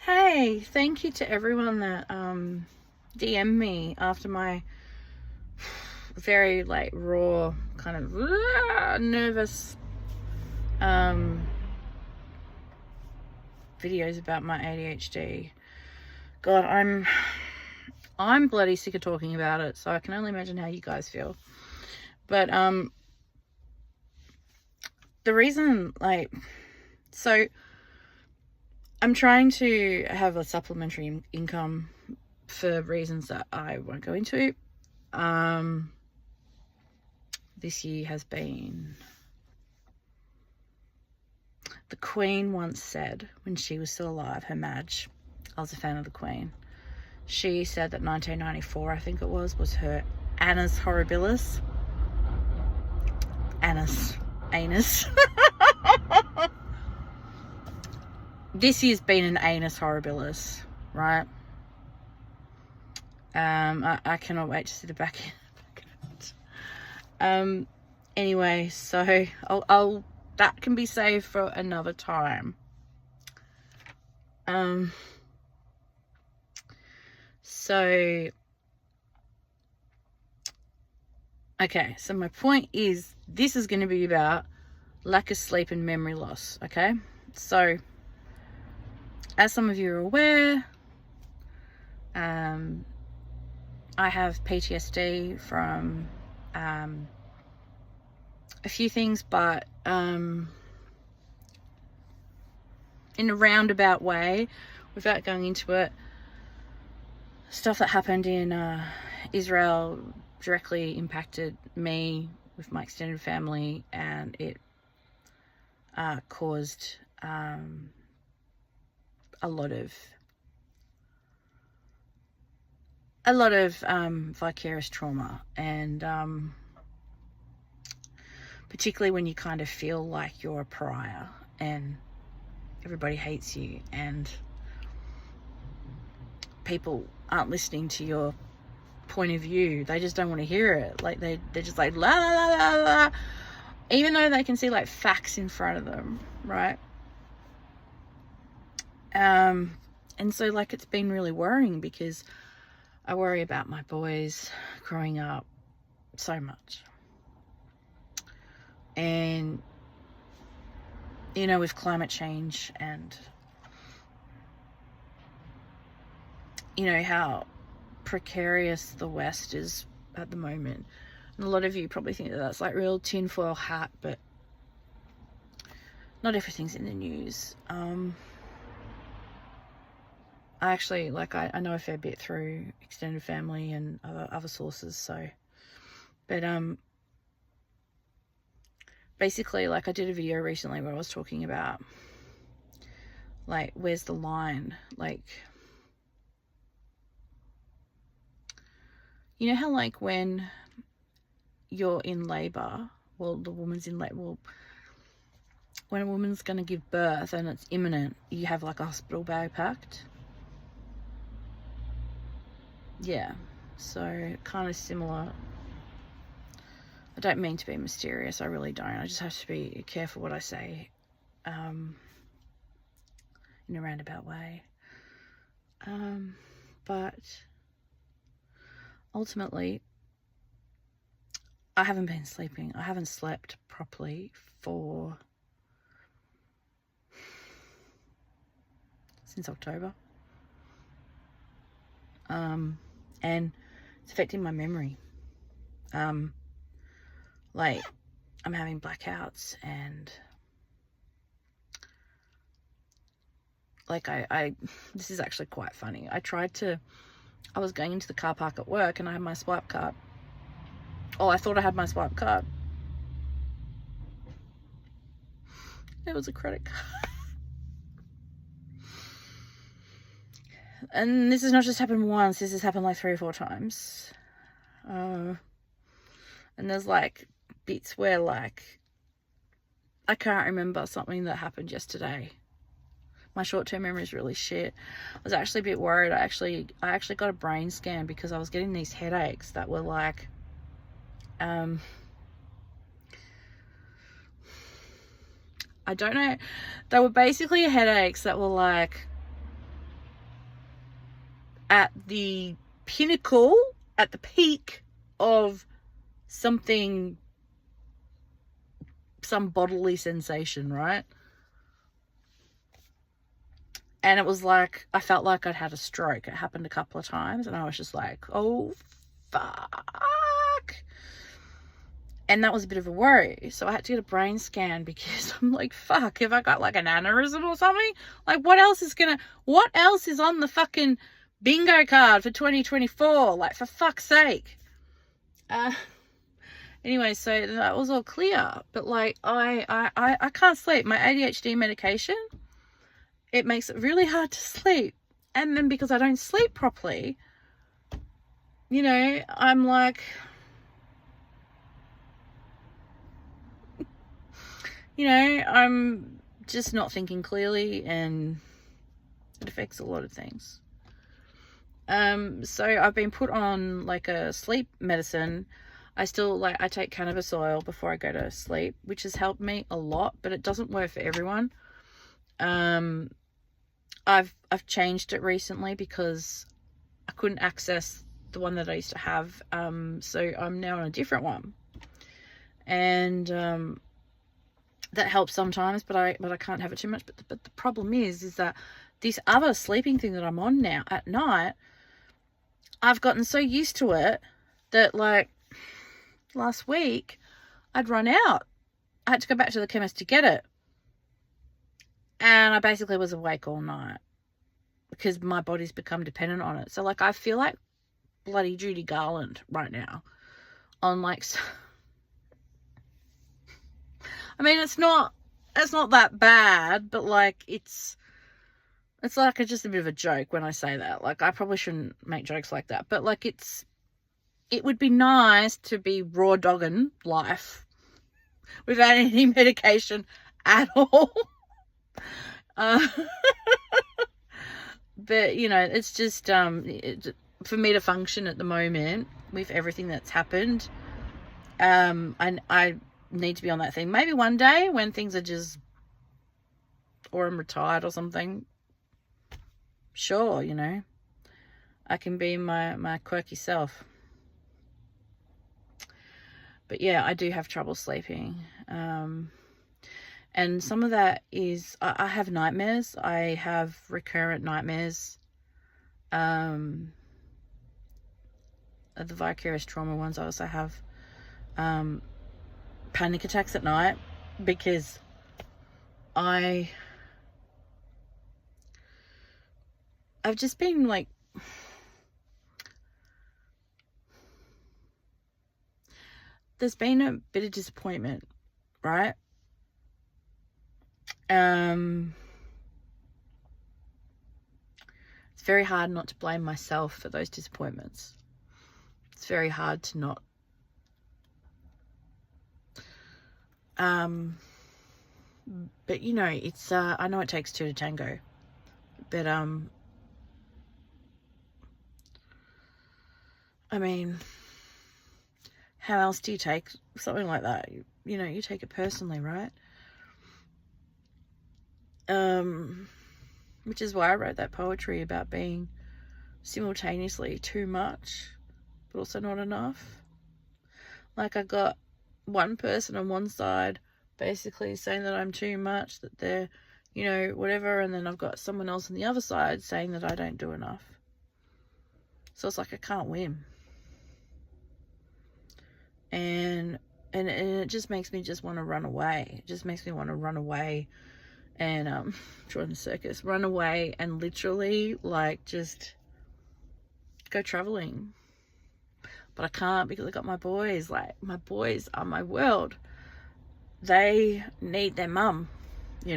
Hey, thank you to everyone that DM'd me after my very like raw kind of nervous videos about my ADHD. God, I'm bloody sick of talking about it, so I can only imagine how you guys feel. But the reason, so I'm trying to have a supplementary income for reasons that I won't go into. This year has been... The Queen once said, when she was still alive, her Madge, I was a fan of the Queen, she said that 1994, I think it was her annus horribilis. Anus. This year's been an anus horribilis, right? I cannot wait to see the back end. Anyway, so I'll that can be saved for another time. So okay, so my point is, this is going to be about lack of sleep and memory loss. Okay, so as some of you are aware, I have PTSD from a few things, but in a roundabout way, without going into it, stuff that happened in Israel directly impacted me with my extended family, and it caused a lot of vicarious trauma, and particularly when you kind of feel like you're a pariah and everybody hates you and people aren't listening to your point of view. They just don't want to hear it. Like they're just like la la la la la, even though they can see like facts in front of them, right? And so like it's been really worrying, because I worry about my boys growing up so much. And you know, with climate change and you know how precarious the West is at the moment, and a lot of you probably think that that's like real tinfoil hat, but not everything's in the news. I actually, like, I know a fair bit through extended family and other sources, so, but basically, like, I did a video recently where I was talking about, like, where's the line? Like, you know how, like, when you're in labor, well, the woman's in labor, well, when a woman's going to give birth and it's imminent, you have, like, a hospital bag packed. Yeah, so kind of similar. I don't mean to be mysterious, I really don't. I just have to be careful what I say in a roundabout way. But ultimately, I haven't been sleeping. I haven't slept properly since October. And it's affecting my memory. Like, I'm having blackouts, and like this is actually quite funny. I was going into the car park at work and I had my swipe card. Oh, I thought I had my swipe card. It was a credit card. And this has not just happened once, this has happened like 3 or 4 times. And there's like bits where like I can't remember something that happened yesterday. My short-term memory is really shit. I was actually a bit worried. I actually got a brain scan because I was getting these headaches that were like I don't know, they were basically headaches that were like at the pinnacle, at the peak of something, some bodily sensation, right? And it was like, I felt like I'd had a stroke. It happened a couple of times, and I was just like, oh, fuck. And that was a bit of a worry. So I had to get a brain scan because I'm like, fuck, have I got like an aneurysm or something? Like, what else is on the fucking bingo card for 2024? Like, for fuck's sake. Anyway, so that was all clear. But like, I can't sleep. My ADHD medication, it makes it really hard to sleep. And then because I don't sleep properly, I'm like, I'm just not thinking clearly, and it affects a lot of things. So I've been put on like a sleep medicine. I take cannabis oil before I go to sleep, which has helped me a lot, but it doesn't work for everyone. I've changed it recently because I couldn't access the one that I used to have. So I'm now on a different one, and that helps sometimes, but I can't have it too much. But the problem is that this other sleeping thing that I'm on now at night, I've gotten so used to it that like last week I'd run out. I had to go back to the chemist to get it. And I basically was awake all night because my body's become dependent on it. So like I feel like bloody Judy Garland right now on like, I mean, it's not that bad, but like it's like just a bit of a joke when I say that. Like I probably shouldn't make jokes like that, but like it would be nice to be raw dogging life without any medication at all. But it's just for me to function at the moment with everything that's happened. I need to be on that thing. Maybe one day when things are just, or I'm retired or something, sure, I can be my quirky self. But yeah, I do have trouble sleeping. And some of that is, I have nightmares. I have recurrent nightmares. The vicarious trauma ones. I also have panic attacks at night because I've just been like, there's been a bit of disappointment, right? It's very hard not to blame myself for those disappointments. It's very hard to not but it's I know it takes two to tango, but I mean, how else do you take something like that? You take it personally, right? Which is why I wrote that poetry about being simultaneously too much but also not enough. Like, I got one person on one side basically saying that I'm too much, that they're whatever, and then I've got someone else on the other side saying that I don't do enough. So it's like I can't win, and it just makes me just want to run away. It just makes me want to run away and join the circus, run away, and literally like just go traveling. But I can't because I got my boys. Like, my boys are my world. They need their mum, they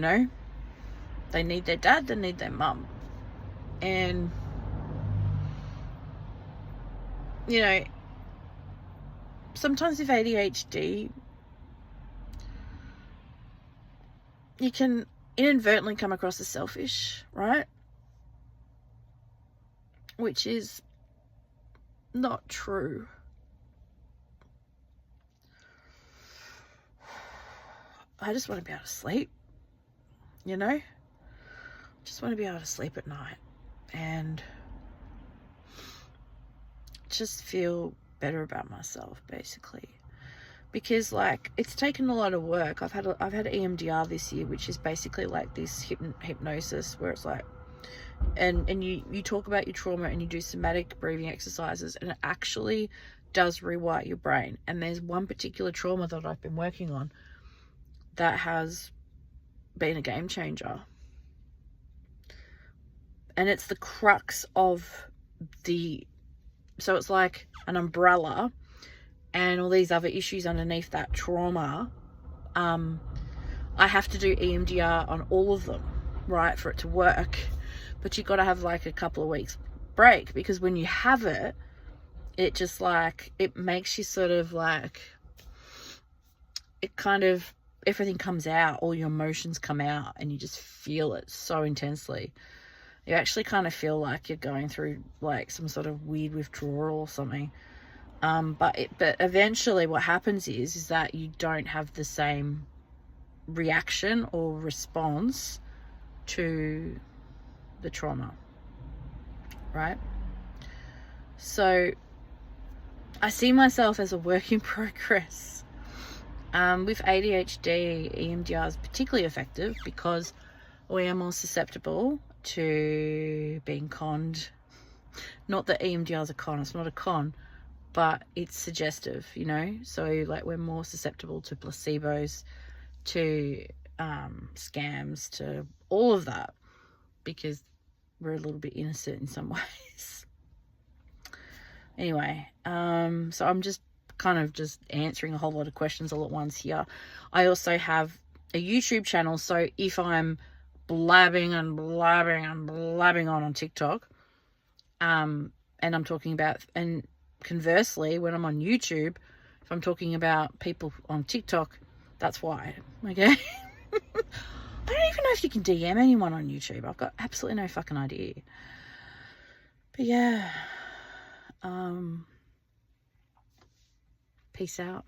need their dad, they need their mum. And sometimes with ADHD you can inadvertently come across as selfish, right? Which is not true. I just want to be able to sleep, just want to be able to sleep at night. And just feel better about myself, basically. Because like it's taken a lot of work. I've had EMDR this year, which is basically like this hypnosis where it's like, and you talk about your trauma and you do somatic breathing exercises, and it actually does rewire your brain. And there's one particular trauma that I've been working on that has been a game changer. And it's the crux of so it's like an umbrella and all these other issues underneath that trauma. I have to do EMDR on all of them, right, for it to work. But you've got to have like a couple of weeks break, because when you have it, it just like, it makes you sort of like, it kind of, everything comes out, all your emotions come out, and you just feel it so intensely. You actually kind of feel like you're going through like some sort of weird withdrawal or something. But eventually what happens is that you don't have the same reaction or response to the trauma, right? So I see myself as a work in progress. With ADHD, EMDR is particularly effective because we are more susceptible to being conned. Not that EMDR is a con, it's not a con, but it's suggestive, you know? So like we're more susceptible to placebos, to scams, to all of that, because we're a little bit innocent in some ways. Anyway, so I'm just kind of just answering a whole lot of questions all at once here. I also have a YouTube channel, so if I'm blabbing on TikTok, and I'm talking about, and conversely, when I'm on YouTube, if I'm talking about people on TikTok, that's why, okay? I don't even know if you can DM anyone on YouTube. I've got absolutely no fucking idea. But yeah, peace out.